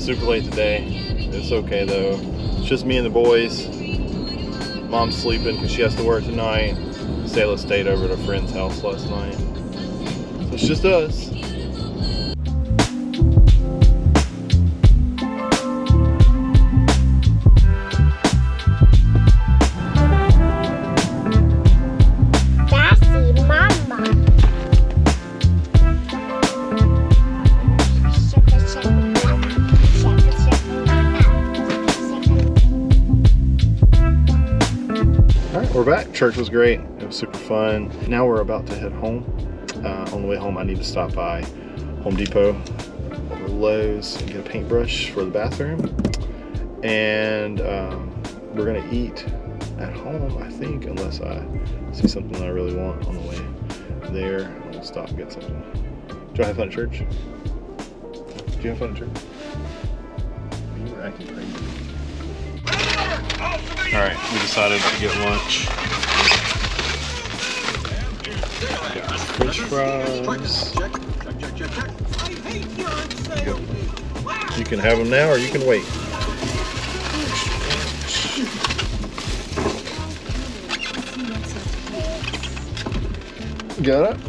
super late today. It's okay though. It's just me and the boys. Mom's sleeping because she has to work tonight. Sayla stayed over at a friend's house last night. So it's just us. We're back. Church was great. It was super fun. Now we're about to head home. On the way home, I need to stop by Home Depot or Lowe's and get a paintbrush for the bathroom. And we're gonna eat at home, I think, unless I see something I really want on the way there. We'll stop and get something. Did you have fun at church? Did you have fun at church? You were acting crazy. Alright, we decided to get lunch. Got French fries. You can have them now or you can wait. Got it?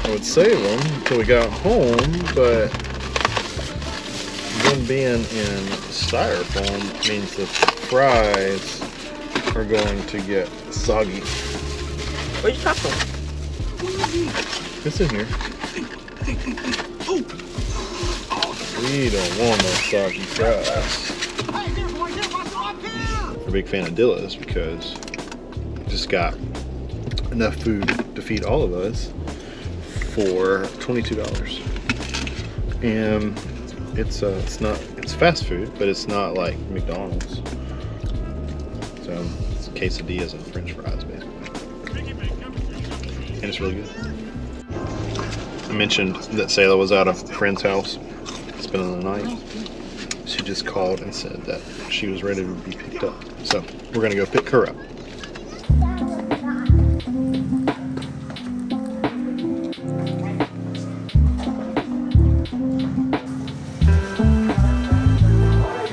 I would save them until we got home, but them being in styrofoam means the fries are going to get soggy. Where'd you come from? It's in here. We don't want no soggy fries. I'm a big fan of Dilla's because we just got enough food to feed all of us for $22, and it's fast food, but it's not like McDonald's. So it's quesadillas and French fries, basically, and it's really good. I mentioned that Sayla was at a friend's house spending the night. She just called and said that she was ready to be picked up, so we're gonna go pick her up.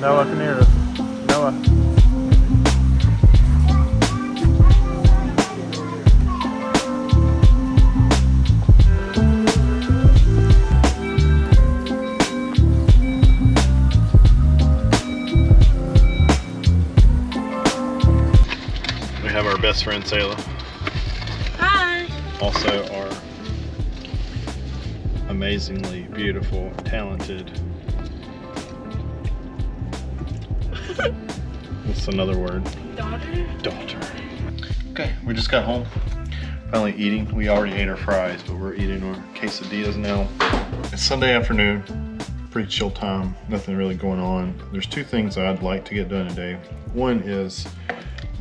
Noah, come here. Noah. We have our best friend, Sayla. Hi. Also our amazingly beautiful, talented, what's another word? Daughter. Okay, we just got home. Finally eating. We already ate our fries, but we're eating our quesadillas now. It's Sunday afternoon. Pretty chill time. Nothing really going on. There's two things I'd like to get done today. One is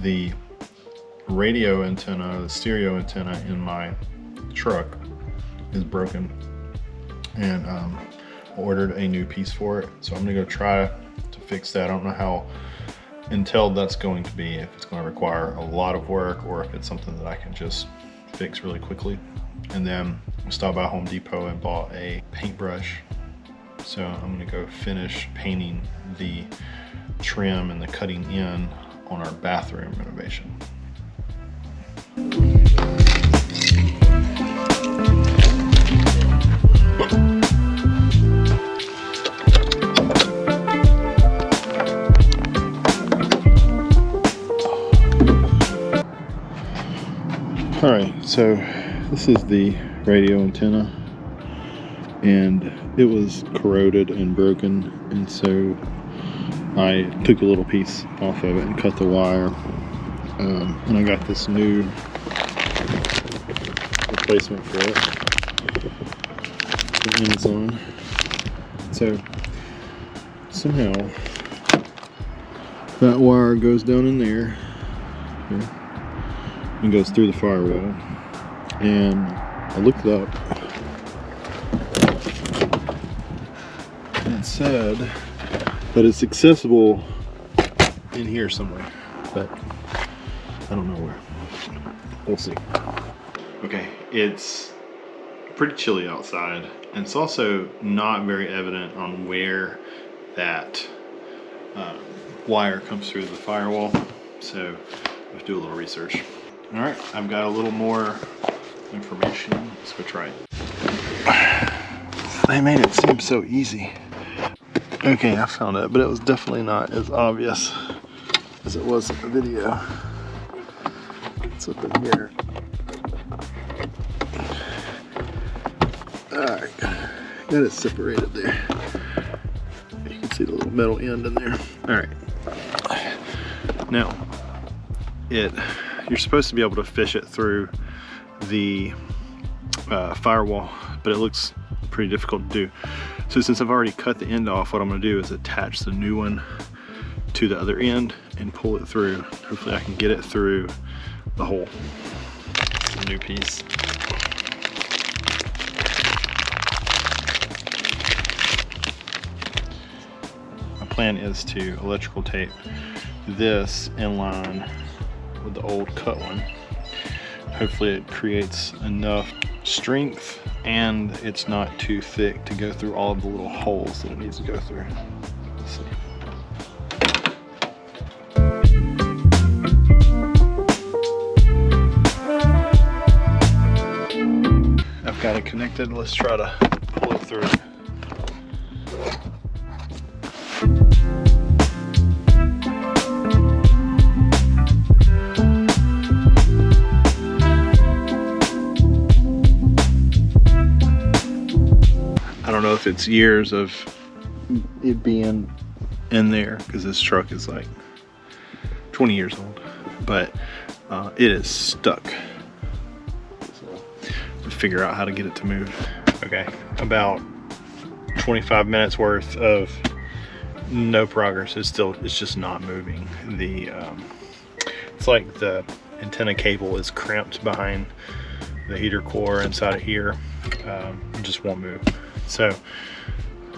the radio antenna, the stereo antenna in my truck is broken, and I ordered a new piece for it. So I'm gonna go try to fix that. I don't know how entailed that's going to be, if it's going to require a lot of work or if it's something that I can just fix really quickly. And then I stopped by Home Depot and bought a paintbrush. So I'm going to go finish painting the trim and the cutting in on our bathroom renovation. Alright, so this is the radio antenna, and it was corroded and broken, and so I took a little piece off of it and cut the wire, and I got this new replacement for it from Amazon. So somehow that wire goes down in there here, and goes through the firewall, and I looked it up and it said that it's accessible in here somewhere, but I don't know where. we'll see. Okay, it's pretty chilly outside, and it's also not very evident on where that wire comes through the firewall, so I have to do a little research. All right, I've got a little more information. Let's go try it. They made it seem so easy. Okay, I found it, but it was definitely not as obvious as it was in the video. It's up in here. Alright, got it separated there. You can see the little metal end in there. Alright. Now, you're supposed to be able to fish it through the firewall, but it looks pretty difficult to do. So since I've already cut the end off, what I'm going to do is attach the new one to the other end and pull it through. Hopefully I can get it through the hole. It's a new piece. My plan is to electrical tape this in line with the old cut one. Hopefully it creates enough strength and it's not too thick to go through all of the little holes that it needs to go through. Let's see. I've got it connected. Let's try to pull it through. I don't know if it's years of it being in there, because this truck is like 20 years old, but it is stuck. So we'll figure out how to get it to move. Okay, about 25 minutes worth of no progress. It's just not moving. It's like the antenna cable is cramped behind the heater core inside of here. It just won't move. So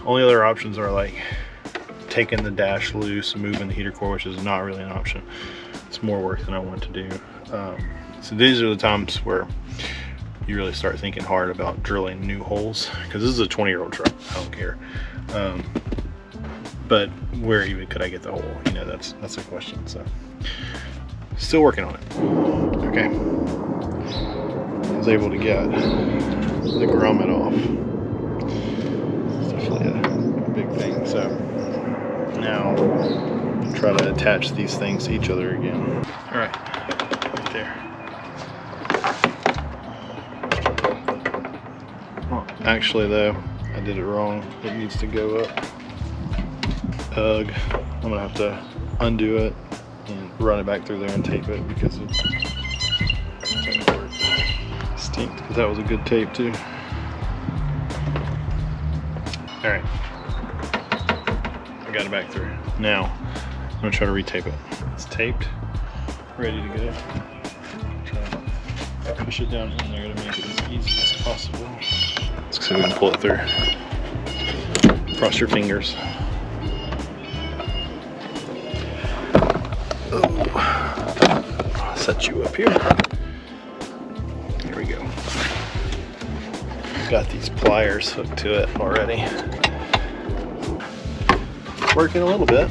only other options are like taking the dash loose and moving the heater core, which is not really an option. It's more work than I want to do. So these are the times where you really start thinking hard about drilling new holes, because this is a 20-year-old truck. I don't care. But where even could I get the hole? You know, that's a question. So still working on it. Okay. I was able to get the grommet off. A big thing. So now try to attach these things to each other again. All right, right there. Oh, actually though, I did it wrong. It needs to go up. Ugh, I'm gonna have to undo it and run it back through there and tape it, because it's stinks, because that was a good tape too. All right, I got it back through. Now, I'm gonna try to retape it. It's taped, ready to go. Try to push it down in there to make it as easy as possible. Let's see if we can pull it through. Cross your fingers. Oh, I'll set you up here. Here we go. Got these pliers hooked to it already. Working a little bit.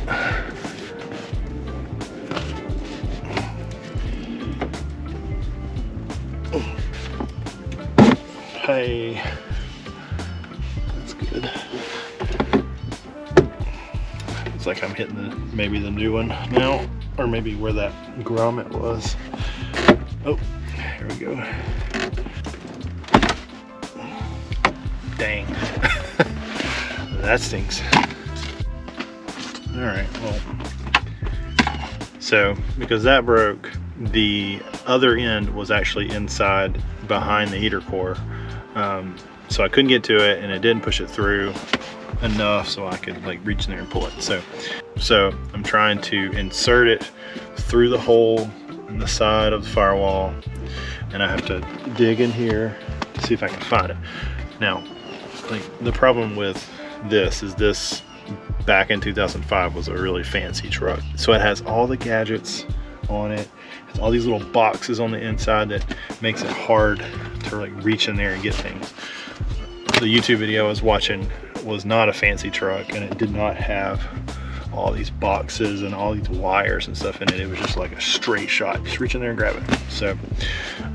Hey, that's good. It's like I'm hitting maybe the new one now, or maybe where that grommet was. Oh, here we go. Dang. That stinks. Alright, well. So, because that broke, the other end was actually inside behind the heater core. So I couldn't get to it, and it didn't push it through enough so I could like reach in there and pull it. So I'm trying to insert it through the hole in the side of the firewall, and I have to dig in here to see if I can find it. Now, like, the problem with this is this back in 2005 was a really fancy truck, so it has all the gadgets on it. It's all these little boxes on the inside that makes it hard to like reach in there and get things. The YouTube video I was watching was not a fancy truck, and it did not have all these boxes and all these wires and stuff in it. It was just like a straight shot. Just reach in there and grab it. So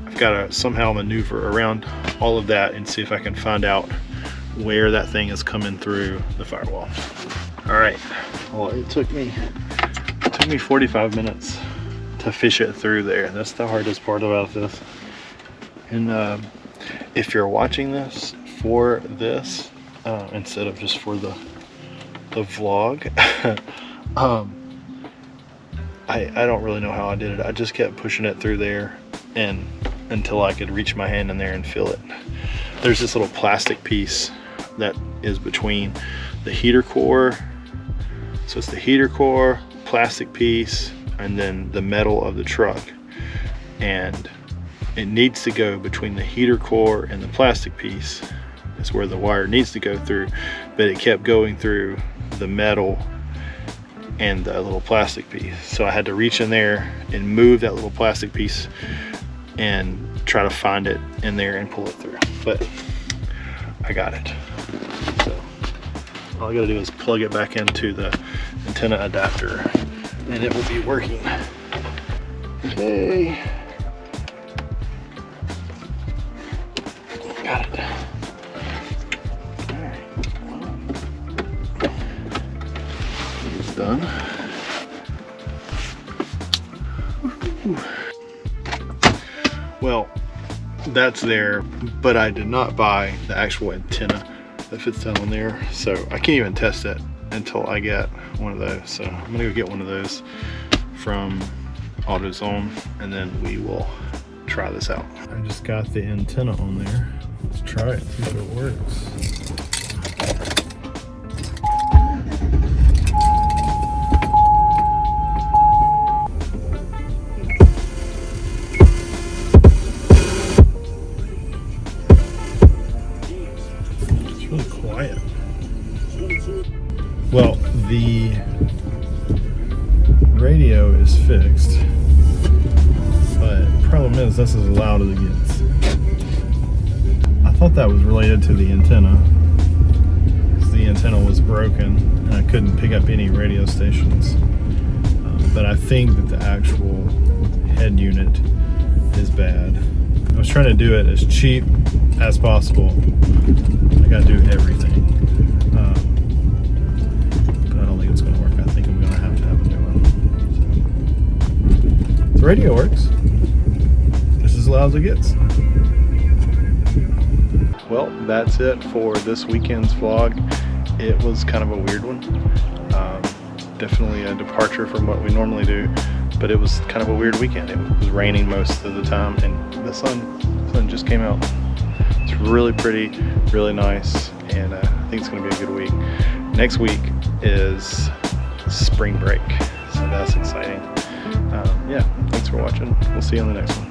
I've got to somehow maneuver around all of that and see if I can find out where that thing is coming through the firewall. All right, well, it took me 45 minutes to fish it through there. That's the hardest part about this. And if you're watching this for this instead of just for the vlog, I don't really know how I did it. I just kept pushing it through there and until I could reach my hand in there and feel it. There's this little plastic piece that is between the heater core. So it's the heater core, plastic piece, and then the metal of the truck. And it needs to go between the heater core and the plastic piece. That's where the wire needs to go through, but it kept going through the metal and the little plastic piece. So I had to reach in there and move that little plastic piece and try to find it in there and pull it through. But I got it. So all I gotta do is plug it back into the antenna adapter and it will be working. Okay. Got it. Alright. It's done. Well, that's there, but I did not buy the actual antenna that fits down on there, so I can't even test it until I get one of those. So I'm gonna go get one of those from AutoZone and then we will try this out. I just got the antenna on there. Let's try it, see if it works. Well, the radio is fixed, but the problem is this is as loud as it gets. I thought that was related to the antenna, because the antenna was broken and I couldn't pick up any radio stations. But I think that the actual head unit is bad. I was trying to do it as cheap as possible. I gotta do everything. It's going to work. I think I'm going to have a new one. So, the radio works. This is as loud as it gets. Well, that's it for this weekend's vlog. It was kind of a weird one. Definitely a departure from what we normally do, but it was kind of a weird weekend. It was raining most of the time, and the sun just came out. It's really pretty, really nice, and I think it's going to be a good week. Next week is spring break, so that's exciting. Yeah, thanks for watching. We'll see you on the next one.